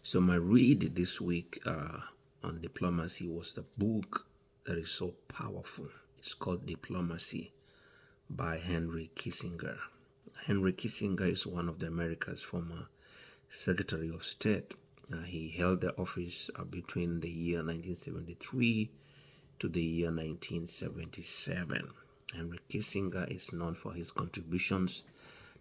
So my read this week on diplomacy was the book that is so powerful. It's called Diplomacy by Henry Kissinger. Henry Kissinger is one of America's former Secretary of State. He held the office between the year 1973 to the year 1977. Henry Kissinger is known for his contributions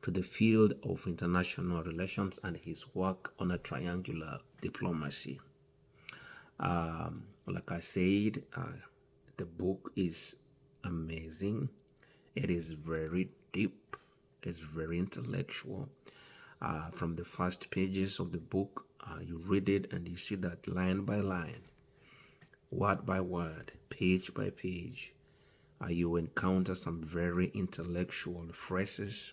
to the field of international relations and his work on a triangular diplomacy. Like I said, the book is amazing. It is very deep. It's very intellectual. From the first pages of the book, you read it and you see that line by line, word by word, page by page, you encounter some very intellectual phrases.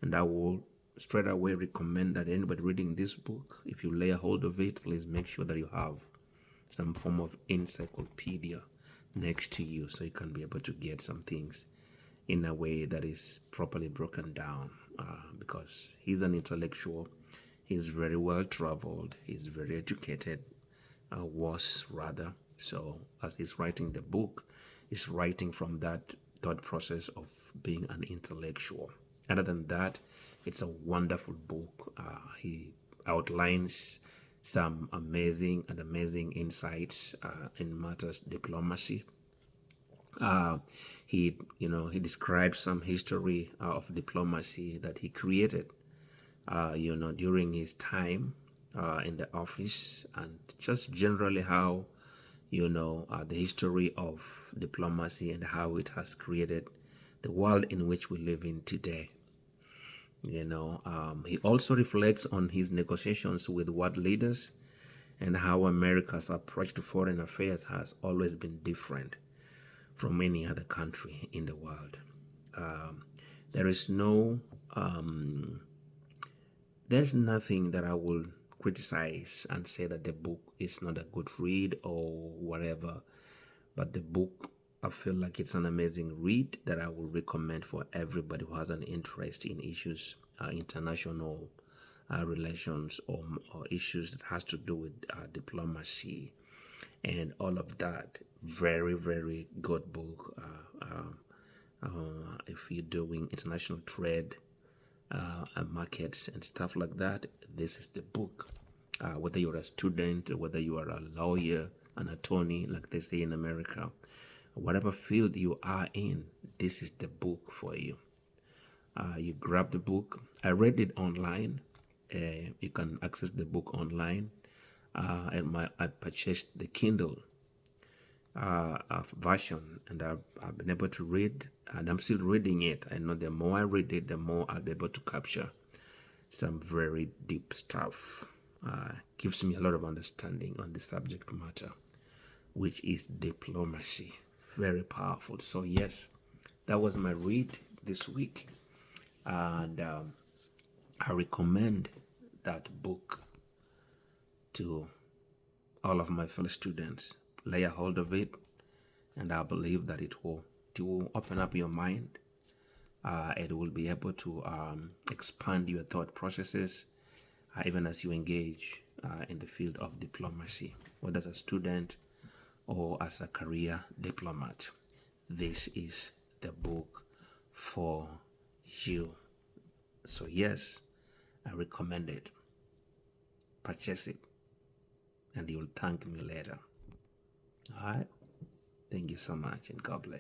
And I will straight away recommend that anybody reading this book, if you lay a hold of it, please make sure that you have some form of encyclopedia next to you so you can be able to get some things in a way that is properly broken down, because he's an intellectual. He's very well traveled. He's very educated, was rather. So as he's writing the book, he's writing from that thought process of being an intellectual. Other than that, it's a wonderful book. He outlines some amazing insights in matters diplomacy. He describes some history of diplomacy that he created, during his time in the office, and just generally how, the history of diplomacy and how it has created the world in which we live in today. He also reflects on his negotiations with world leaders and how America's approach to foreign affairs has always been different from any other country in the world. There's nothing that I will criticize and say that the book is not a good read or whatever, but the book, I feel like it's an amazing read that I would recommend for everybody who has an interest in issues, international relations, or issues that has to do with diplomacy and all of that. Very, very good book. If you're doing international trade and markets and stuff like that, this is the book. Whether you're a student, whether you are a lawyer, an attorney, like they say in America, whatever field you are in, this is the book for you. You grab the book. I read it online. You can access the book online. I purchased the Kindle version, and I've been able to read, and I'm still reading it. I know the more I read it, the more I'll be able to capture some very deep stuff. Gives me a lot of understanding on the subject matter, which is diplomacy. Very powerful. So yes, that was my read this week, and I recommend that book to all of my fellow students. Lay a hold of it, and I believe that it will open up your mind. It will be able to expand your thought processes, even as you engage in the field of diplomacy, whether as a student or as a career diplomat. This is the book for you. So yes, I recommend it. Purchase it, and you'll thank me later. All right. Thank you so much, and God bless